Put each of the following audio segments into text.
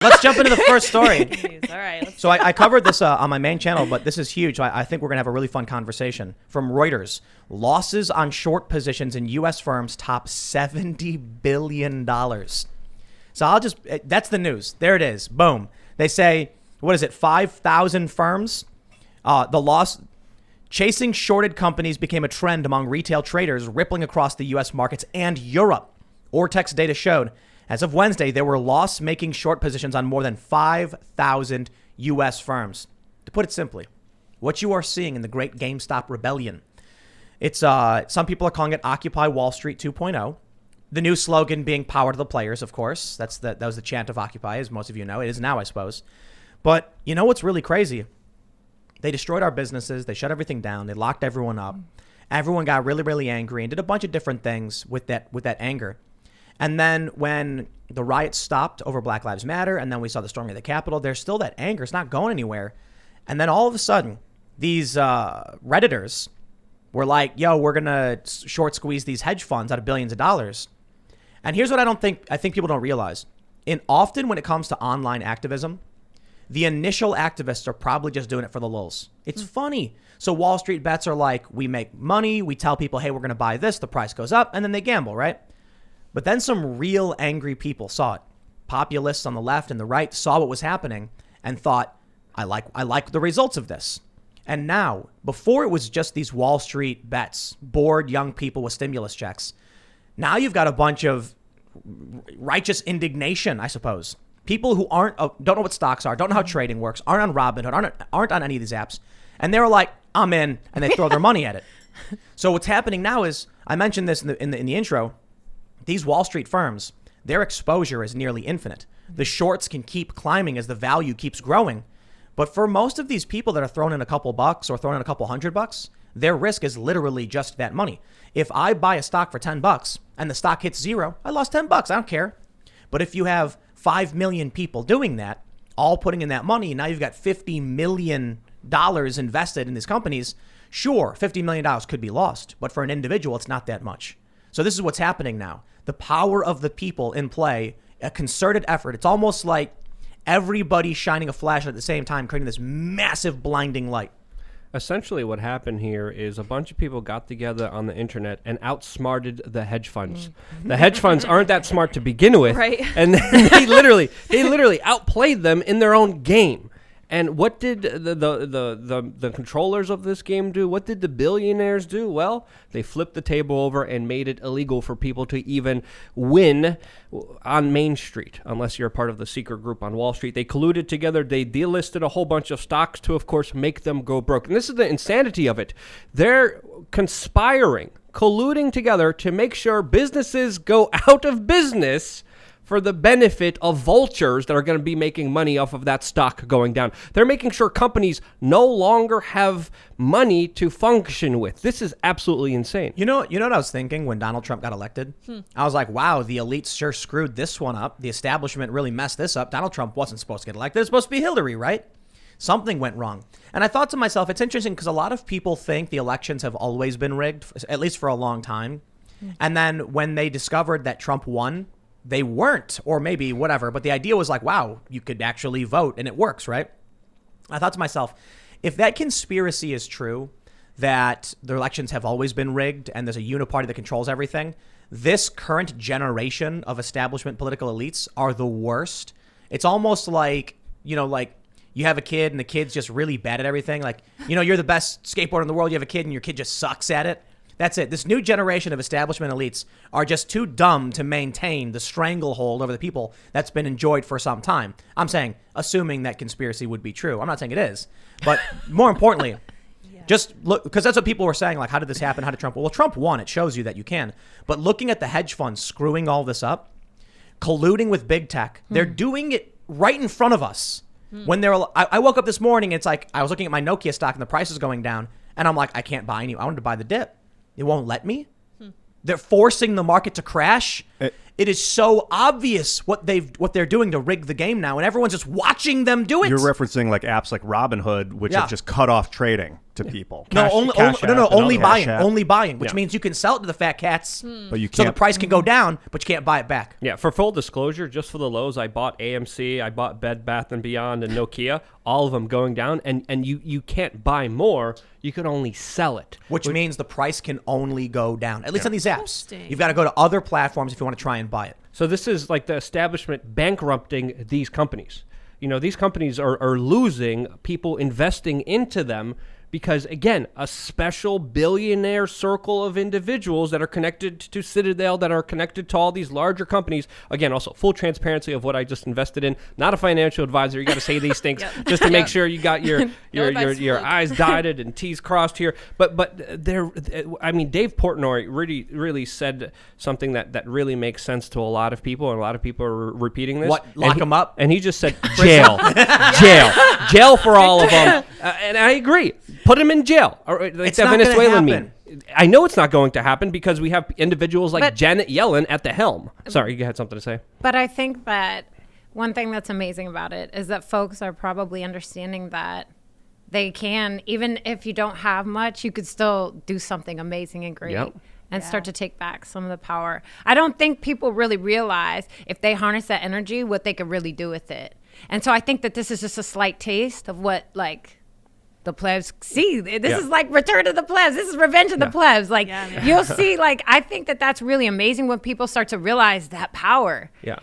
Let's jump into the first story. Jeez, all right. So I covered this on my main channel, but this is huge. I think we're going to have a really fun conversation. From Reuters, losses on short positions in U.S. firms top $70 billion. So that's the news. There it is. Boom. They say, 5,000 firms? The loss, chasing shorted companies became a trend among retail traders rippling across the U.S. markets and Europe. Ortex data showed, as of Wednesday, there were loss-making short positions on more than 5,000 U.S. firms. To put it simply, what you are seeing in the great GameStop rebellion, it's some people are calling it Occupy Wall Street 2.0. The new slogan being power to the players, of course. That was the chant of Occupy, as most of you know. It is now, I suppose. But you know what's really crazy? They destroyed our businesses. They shut everything down. They locked everyone up. Everyone got really, really angry and did a bunch of different things with that anger. And then when the riots stopped over Black Lives Matter, and then we saw the storming of the Capitol, there's still that anger. It's not going anywhere. And then all of a sudden, these Redditors were like, yo, we're going to short squeeze these hedge funds out of billions of dollars. And here's what I think people don't realize. Often when it comes to online activism, the initial activists are probably just doing it for the lulz. It's funny. So WallStreetBets are like, we make money. We tell people, hey, we're going to buy this. The price goes up. And then they gamble, right? But then some real angry people saw it. Populists on the left and the right saw what was happening and thought, I like the results of this. And now, before it was just these Wall Street bets, bored young people with stimulus checks, now you've got a bunch of righteous indignation, I suppose. People who don't know what stocks are, don't know how trading works, aren't on Robinhood, aren't on any of these apps. And they were like, I'm in, and they throw their money at it. So what's happening now is, I mentioned this in the intro, these Wall Street firms, their exposure is nearly infinite. The shorts can keep climbing as the value keeps growing. But for most of these people that are throwing in a couple bucks or throwing in a couple $100, their risk is literally just that money. If I buy a stock for $10 and the stock hits zero, I lost $10. I don't care. But if you have 5 million people doing that, all putting in that money, now you've got $50 million invested in these companies. Sure, $50 million could be lost, but for an individual, it's not that much. So this is what's happening now. The power of the people in play, a concerted effort. It's almost like everybody shining a flashlight at the same time, creating this massive blinding light. Essentially what happened here is a bunch of people got together on the internet and outsmarted the hedge funds. The hedge funds aren't that smart to begin with. Right. And they literally outplayed them in their own game. And what did the controllers of this game do? What did the billionaires do? Well, they flipped the table over and made it illegal for people to even win on Main Street, unless you're a part of the secret group on Wall Street. They colluded together. They delisted a whole bunch of stocks to, of course, make them go broke. And this is the insanity of it. They're conspiring, colluding together to make sure businesses go out of business for the benefit of vultures that are going to be making money off of that stock going down. They're making sure companies no longer have money to function with. This is absolutely insane. You know what I was thinking when Donald Trump got elected? I was like, wow, the elites sure screwed this one up. The establishment really messed this up. Donald Trump wasn't supposed to get elected. It's supposed to be Hillary, right? Something went wrong. And I thought to myself, it's interesting because a lot of people think the elections have always been rigged, at least for a long time. And then when they discovered that Trump won, they weren't, or maybe whatever. But the idea was like, wow, you could actually vote and it works, right? I thought to myself, if that conspiracy is true, that the elections have always been rigged and there's a uniparty that controls everything, this current generation of establishment political elites are the worst. It's almost like, like you have a kid and the kid's just really bad at everything. Like, you're the best skateboarder in the world. You have a kid and your kid just sucks at it. That's it. This new generation of establishment elites are just too dumb to maintain the stranglehold over the people that's been enjoyed for some time. I'm saying, assuming that conspiracy would be true. I'm not saying it is. But more importantly, just look, because that's what people were saying, like, how did this happen? How did Trump? Well, Trump won. It shows you that you can. But looking at the hedge funds screwing all this up, colluding with big tech, they're doing it right in front of us. When I woke up this morning, it's like I was looking at my Nokia stock and the price is going down. And I'm like, I can't buy any. I wanted to buy the dip. It won't let me. They're forcing the market to crash. It is so obvious what they're doing to rig the game now, and everyone's just watching them do it. You're referencing like apps like Robinhood, which have just cut off trading to people. Only buying, which Yeah. means you can sell it to the fat cats, But you so the can't. price can go down, but you can't buy it back. Yeah, for full disclosure, just for the lows, I bought AMC, I bought Bed Bath & Beyond, and Nokia, all of them going down, and you can't buy more, you can only sell it. Which means the price can only go down, at least on these apps. Interesting. You've got to go to other platforms if you want to try and buy it. So this is like the establishment bankrupting these companies. These companies are losing people investing into them because, again, a special billionaire circle of individuals that are connected to Citadel, that are connected to all these larger companies. Again, also full transparency of what I just invested in. Not a financial advisor. You got to say these things just to make sure you got your I's dotted and T's crossed here. But Dave Portnoy really said something that really makes sense to a lot of people, and a lot of people are repeating this. What? Lock them up? And he just said jail, jail for all of them. And I agree. Put them in jail. Or like It's that not gonna Venezuelan happen. meme. I know it's not going to happen because we have individuals like Janet Yellen at the helm. Sorry, you had something to say? But I think that one thing that's amazing about it is that folks are probably understanding that they can, even if you don't have much, you could still do something amazing and great. Yep. And start to take back some of the power. I don't think people really realize if they harness that energy, what they could really do with it. And so I think that this is just a slight taste of what, like, the plebs see. This is like Return of the Plebs. This is Revenge of the Plebs. Like, you'll see, like, I think that that's really amazing when people start to realize that power. Yeah.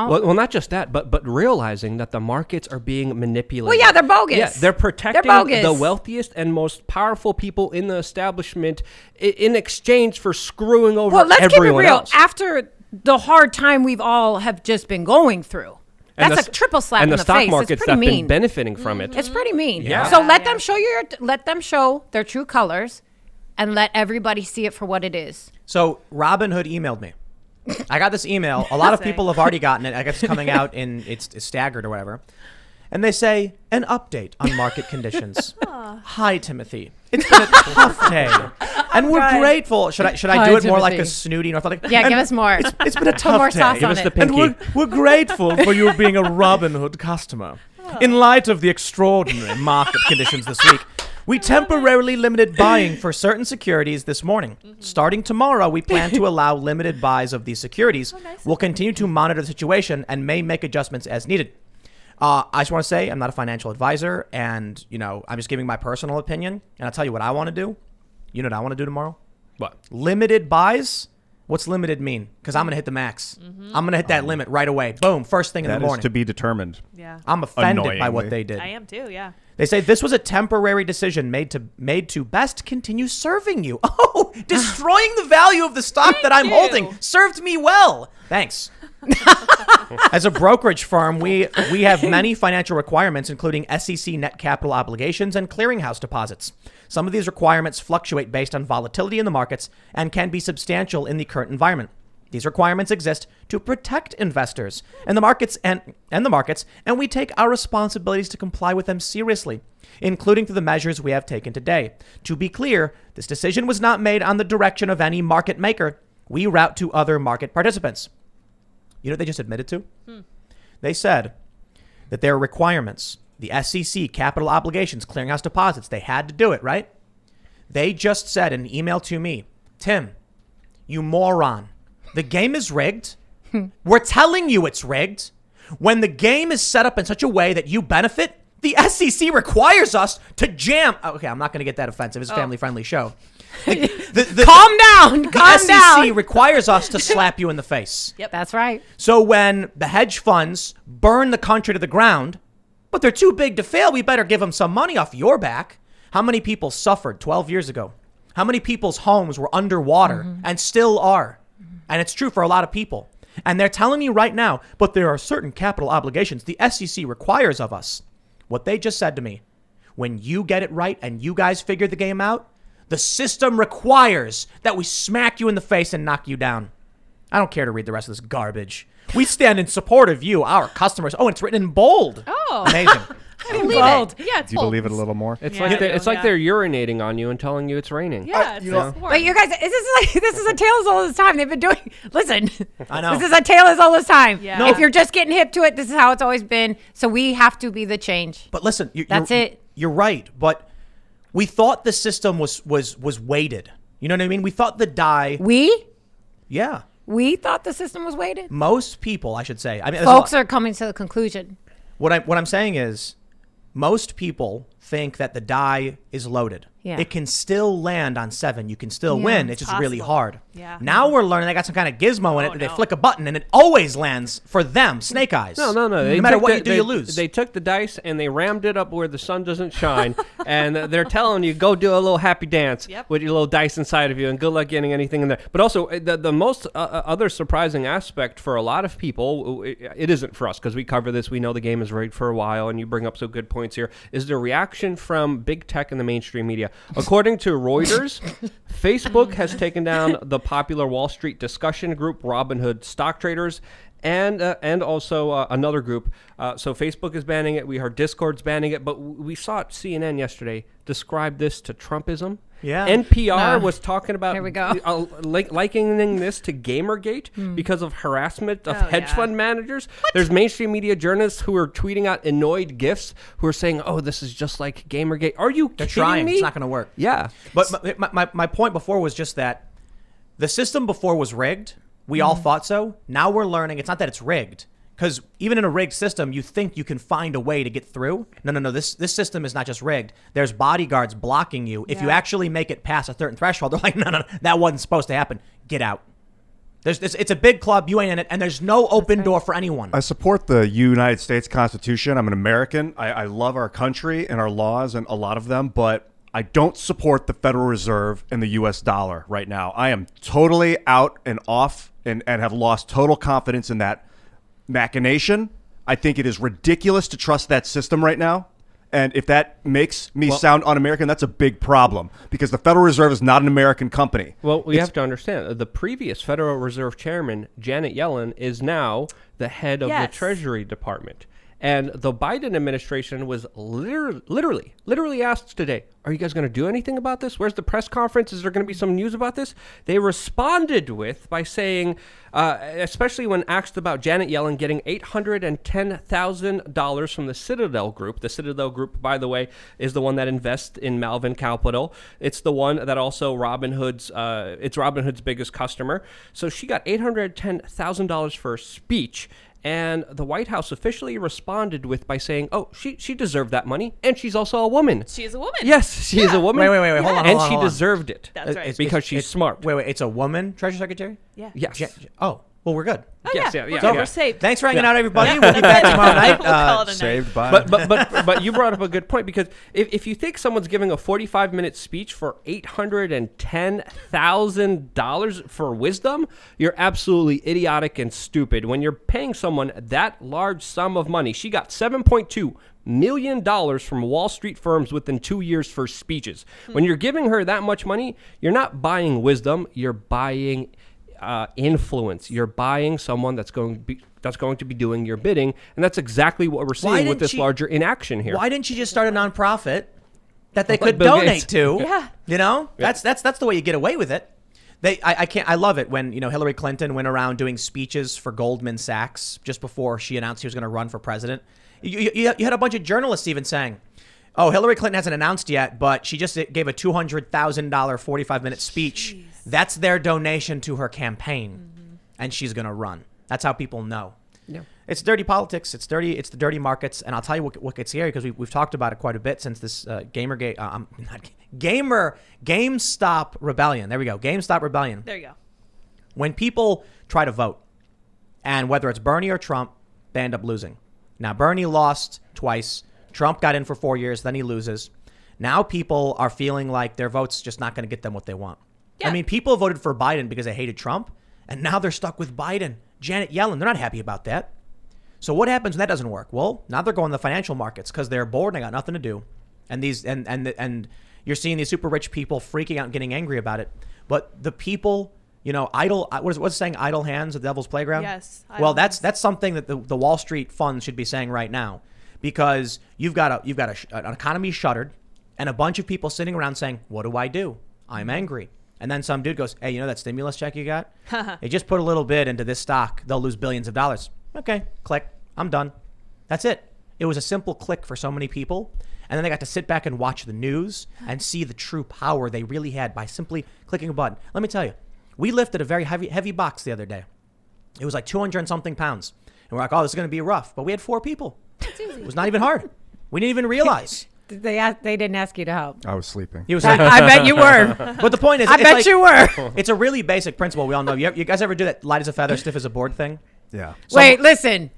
Well, not just that, but realizing that the markets are being manipulated. Well, yeah, they're bogus. Yeah, they're protecting bogus. the wealthiest and most powerful people in the establishment in exchange for screwing over let's keep it everyone real. else. After the hard time we've all have just been going through. That's a triple slap in the face. And the stock markets It's have pretty been mean. benefiting from it. It's pretty mean. Yeah. So let them show their true colors, and let everybody see it for what it is. So Robinhood emailed me. I got this email. A lot of people have already gotten it. I guess it's coming out in it's staggered or whatever. And they say, an update on market conditions. Hi, Timothy. It's been a tough day. And we're grateful. Should I do it more like a snooty North Atlantic? Yeah, give us more. It's been a tough more day. sauce Give on us it. the pinky. And we're grateful for you being a Robinhood customer. In light of the extraordinary market conditions this week, we temporarily limited buying for certain securities this morning. Starting tomorrow, we plan to allow limited buys of these securities. We'll continue to monitor the situation and may make adjustments as needed. I just want to say I'm not a financial advisor, and I'm just giving my personal opinion. And I'll tell you what I want to do. You know what I want to do tomorrow? What? Limited buys. What's limited mean? Because I'm going to hit the max. I'm going to hit that limit right away. Boom. First thing in the That is morning. to be determined. Yeah. I'm offended by what Annoyingly. they did. I am too, yeah. They say this was a temporary decision made to best continue serving you. Oh, destroying the value of the stock that I'm holding served me well. Thanks. As a brokerage firm, we have many financial requirements, including SEC net capital obligations and clearinghouse deposits. Some of these requirements fluctuate based on volatility in the markets and can be substantial in the current environment. These requirements exist to protect investors and the markets and we take our responsibilities to comply with them seriously, including through the measures we have taken today. To be clear, this decision was not made on the direction of any market maker. We route to other market participants. You know what they just admitted to? They said that their requirements, the SEC, capital obligations, clearinghouse deposits, they had to do it, right? They just said in an email to me, Tim, you moron, the game is rigged. We're telling you it's rigged. When the game is set up in such a way that you benefit, the SEC requires us to jam. Okay, I'm not going to get that offensive. It's a family-friendly show. Calm down. The SEC requires us to slap you in the face. Yep, that's right. So when the hedge funds burn the country to the ground, but they're too big to fail, we better give them some money off your back. How many people suffered 12 years ago? How many people's homes were underwater and still are? And it's true for a lot of people. And they're telling you right now, but there are certain capital obligations the SEC requires of us. What they just said to me, when you get it right and you guys figure the game out, the system requires that we smack you in the face and knock you down. I don't care to read the rest of this garbage. We stand in support of you, our customers. Oh, and it's written in bold. Oh. Amazing. I believe Bold. it. Yeah, it's Do you bold. believe it a little more? It's Yeah, like I do, it's like yeah. they're urinating on you and telling you it's raining. Yeah, it's know- smart. But you guys, this is a tale all this time. They've been doing. Listen, I know. this is a tale all this time. Yeah. No. If you're just getting hip to it, this is how it's always been. So we have to be the change. But listen, That's it. You're right, but we thought the system was weighted. You know what I mean? We thought the die. Yeah. We thought the system was weighted. Most people, I should say. I mean, there's Folks a lot- are coming to the conclusion. what I'm saying is, most people think that the die is loaded. Yeah. It can still land on 7. You can still Yeah. win. It's just really Possible. hard. Yeah. Now we're learning they got some kind of gizmo in it Oh, that they no. flick a button and it always lands for them. Snake eyes. No. No matter took what the- you do, you lose. They took the dice and they rammed it up where the sun doesn't shine, and they're telling you go do a little happy dance Yep. with your little dice inside of you, and good luck getting anything in there. But also, the most other surprising aspect for a lot of people, it isn't for us because we cover this. We know the game is rigged for a while, and you bring up some good points here. Is the reaction from big tech and the mainstream media? According to Reuters, Facebook has taken down the popular Wall Street discussion group Robinhood stock traders, and also another group. So Facebook is banning it. We heard Discord's banning it, but we saw CNN yesterday describe this to Trumpism. Yeah. NPR No. was talking about Here we go. likening this to Gamergate because of harassment of Oh, hedge yeah. fund managers. There's mainstream media journalists who are tweeting out annoyed gifs who are saying, "Oh, this is just like Gamergate." Are you They're kidding trying. me? It's not going to work. Yeah. But my point before was just that the system before was rigged. We all thought so. Now we're learning it's not that it's rigged. Because even in a rigged system, you think you can find a way to get through. No. This system is not just rigged. There's bodyguards blocking you. If you Yeah. actually make it past a certain threshold, they're like, no, that wasn't supposed to happen. Get out. It's a big club. You ain't in it. And there's no open door for anyone. I support the United States Constitution. I'm an American. I love our country and our laws and a lot of them, but I don't support the Federal Reserve and the U.S. dollar right now. I am totally out and off and have lost total confidence in that machination. I think it is ridiculous to trust that system right now. And if that makes me sound un-American, that's a big problem because the Federal Reserve is not an American company. Well, we have to understand the previous Federal Reserve Chairman, Janet Yellen, is now the head of Yes. the Treasury Department. And the Biden administration was literally asked today, are you guys going to do anything about this? Where's the press conference? Is there going to be some news about this? They responded by saying, especially when asked about Janet Yellen getting $810,000 from the Citadel Group. The Citadel Group, by the way, is the one that invests in Malvern Capital. It's the one that also it's Robinhood's biggest customer. So she got $810,000 for a speech. And the White House officially responded by saying, "Oh, she deserved that money, and she's also a woman." She is a woman. Yes, she is a woman. Wait, hold on, and hold on, she hold on. deserved it. That's right. Because she's smart. Wait, it's a woman Treasury Secretary? Yeah. Yes. Oh, well, we're good. Oh, Yes, yeah. yeah, We're yeah. safe. Thanks for hanging out, everybody. Yeah, We'll be that's back it. tomorrow night. We'll call it a night. Saved by. But you brought up a good point because if you think someone's giving a 45-minute speech for $810,000 for wisdom, you're absolutely idiotic and stupid. When you're paying someone that large sum of money, she got $7.2 million from Wall Street firms within 2 years for speeches. When you're giving her that much money, you're not buying wisdom, you're buying influence. You're buying someone that's going to be doing your bidding, and that's exactly what we're seeing with this larger inaction here. Why didn't she just start a nonprofit that they could Bill donate Gates. to? Yeah. You know, that's the way you get away with it. I love it when Hillary Clinton went around doing speeches for Goldman Sachs just before she announced she was going to run for president. You had a bunch of journalists even saying, "Oh, Hillary Clinton hasn't announced yet, but she just gave a $200,000 45-minute speech. Jeez. That's their donation to her campaign, and she's going to run." That's how people know. Yeah. It's dirty politics. It's dirty. It's the dirty markets. And I'll tell you what gets scary because we've talked about it quite a bit since this GameStop rebellion. There we go. GameStop rebellion. There you go. When people try to vote, and whether it's Bernie or Trump, they end up losing. Now, Bernie lost twice. Trump got in for 4 years. Then he loses. Now people are feeling like their vote's just not going to get them what they want. Yeah. I mean, people voted for Biden because they hated Trump, and now they're stuck with Biden. Janet Yellen, they're not happy about that. So what happens when that doesn't work? Well, now they're going to the financial markets because they're bored and they got nothing to do. And you're seeing these super rich people freaking out and getting angry about it. But the people, what's it saying? Idle hands, the devil's playground? Yes, Well, idle that's something that the Wall Street funds should be saying right now. because you've got an economy shuttered and a bunch of people sitting around saying, what do I do? I'm angry. And then some dude goes, hey, you know that stimulus check you got? Hey, just put a little bit into this stock. They'll lose billions of dollars. Okay, click. I'm done. That's it. It was a simple click for so many people. And then they got to sit back and watch the news and see the true power they really had by simply clicking a button. Let me tell you, we lifted a very heavy box the other day. It was like 200 and something pounds. And we're like, oh, this is going to be rough. But we had 4 people. It was not even hard. We didn't even realize. They didn't ask you to help. I was sleeping. He was sleeping. I bet you were. But the point is, I bet you were. It's a really basic principle. We all know. You guys ever do that light as a feather, stiff as a board thing? Yeah. Wait, listen.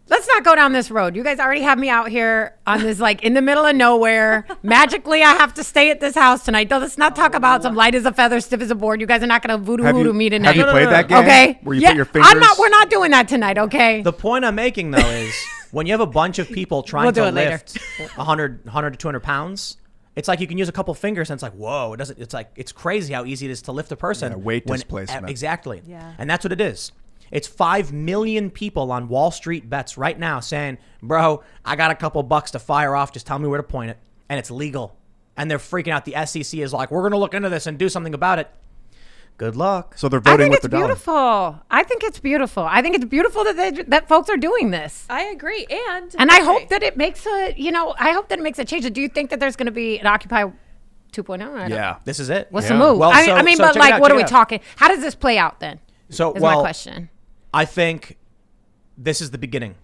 Let's not go down this road. You guys already have me out here on this, like, in the middle of nowhere. Magically, I have to stay at this house tonight. Let's not talk about some light as a feather, stiff as a board. You guys are not going to voodoo me tonight. Have you played that game? Okay. Where you put your fingers? We're not doing that tonight, okay? The point I'm making, though, is when you have a bunch of people trying to lift 100 to 200 pounds, it's like you can use a couple fingers and it's like, whoa, it's crazy how easy it is to lift a person. Yeah, weight displacement. Exactly. Yeah. And that's what it is. It's 5 million people on WallStreetBets right now saying, bro, I got a couple bucks to fire off. Just tell me where to point it. And it's legal. And they're freaking out. The SEC is like, we're going to look into this and do something about it. Good luck. So they're voting with the dollar. I think it's beautiful. I think it's beautiful that folks are doing this. I agree. And I hope that it makes a change. Do you think that there's going to be an Occupy 2.0? Yeah. This is it. What's the move? Well, but what are we talking? How does this play out then? So, is my question. I think this is the beginning.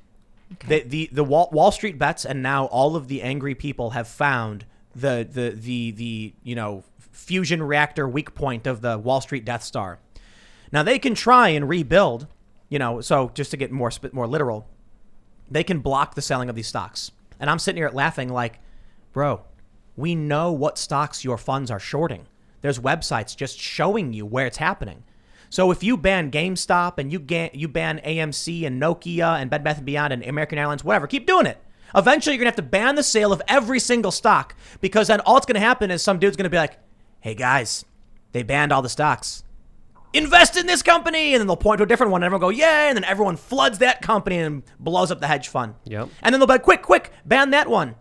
Okay. The Wall Street bets and now all of the angry people have found the fusion reactor weak point of the Wall Street Death Star. Now they can try and rebuild, so just to get more literal, they can block the selling of these stocks. And I'm sitting here laughing like, bro, we know what stocks your funds are shorting. There's websites just showing you where it's happening. So if you ban GameStop and you ban AMC and Nokia and Bed Bath & Beyond and American Airlines, whatever, keep doing it. Eventually, you're going to have to ban the sale of every single stock because then all it's going to happen is some dude's going to be like, hey, guys, they banned all the stocks. Invest in this company. And then they'll point to a different one and everyone will go, yay. And then everyone floods that company and blows up the hedge fund. Yep. And then they'll be like, quick, ban that one.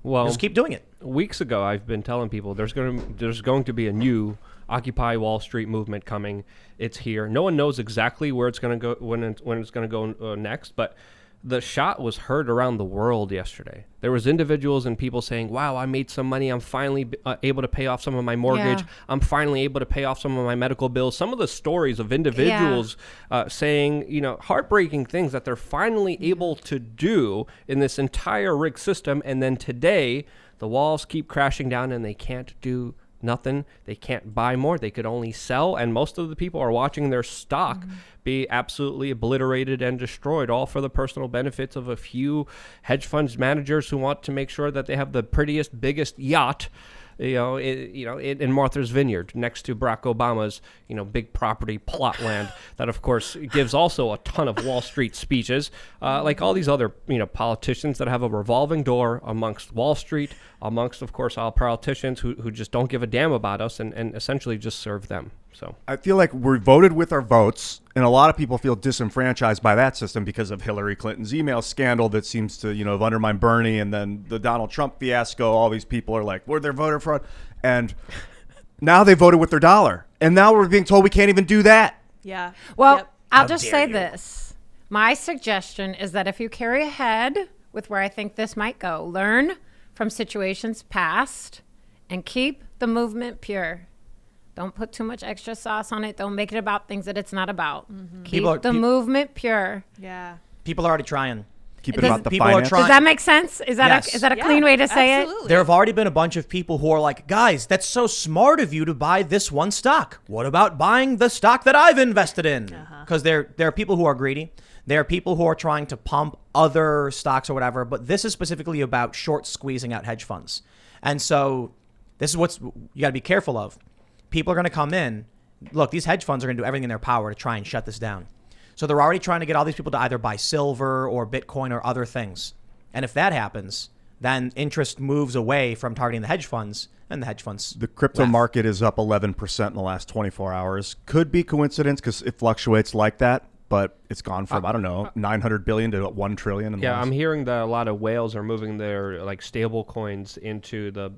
Well, just keep doing it. Weeks ago, I've been telling people there's going to be a new Occupy Wall Street movement coming. It's here. No one knows exactly where it's going to go, when it's going to go next, but the shot was heard around the world yesterday. There was individuals and people saying, wow, I made some money. I'm finally able to pay off some of my mortgage. Yeah. I'm finally able to pay off some of my medical bills. Some of the stories of individuals saying, heartbreaking things that they're finally able to do in this entire rigged system. And then today, the walls keep crashing down and they can't do nothing. They can't buy more. They could only sell. And most of the people are watching their stock be absolutely obliterated and destroyed, all for the personal benefits of a few hedge funds managers who want to make sure that they have the prettiest, biggest yacht, in Martha's Vineyard next to Barack Obama's, big property plot land that, of course, gives also a ton of Wall Street speeches, like all these other, politicians that have a revolving door amongst Wall Street, amongst, of course, all politicians who just don't give a damn about us and essentially just serve them. So I feel like we're voted with our votes, and a lot of people feel disenfranchised by that system because of Hillary Clinton's email scandal that seems to, have undermined Bernie, and then the Donald Trump fiasco. All these people are like, "Were there voter fraud?" And now they voted with their dollar, and now we're being told we can't even do that. Yeah. Well, I'll just say this. My suggestion is that if you carry ahead with where I think this might go, learn from situations past and keep the movement pure. Don't put too much extra sauce on it. Don't make it about things that it's not about. Mm-hmm. Keep the movement pure. Yeah. People are already trying. Keep it about the people finance. Does that make sense? Is that yes. a clean way to say absolutely. it? There have already been a bunch of people who are like, guys, that's so smart of you to buy this one stock. What about buying the stock that I've invested in? Because there are people who are greedy. There are people who are trying to pump other stocks or whatever. But this is specifically about short squeezing out hedge funds. And so this is what you got to be careful of. People are going to come in. Look, these hedge funds are going to do everything in their power to try and shut this down. So they're already trying to get all these people to either buy silver or Bitcoin or other things. And if that happens, then interest moves away from targeting the hedge funds, and the hedge funds. The crypto market is up 11% in the last 24 hours. Could be coincidence because it fluctuates like that. but it's gone from, I don't know, 900 billion to 1 trillion. In the Yeah, last- I'm hearing that a lot of whales are moving their like stable coins into the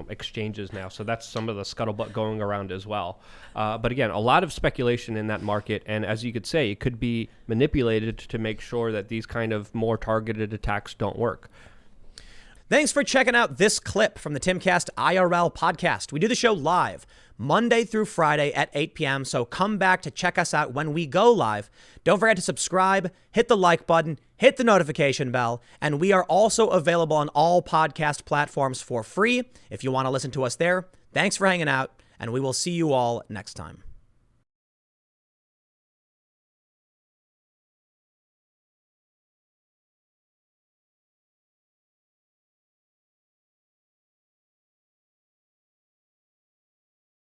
exchanges now. So that's some of the scuttlebutt going around as well. But again, a lot of speculation in that market, and as you could say, it could be manipulated to make sure that these kind of more targeted attacks don't work. Thanks for checking out this clip from the Timcast IRL podcast. We do the show live Monday through Friday at 8 p.m., so come back to check us out when we go live. Don't forget to subscribe, hit the like button, hit the notification bell, and we are also available on all podcast platforms for free if you want to listen to us there. Thanks for hanging out, and we will see you all next time.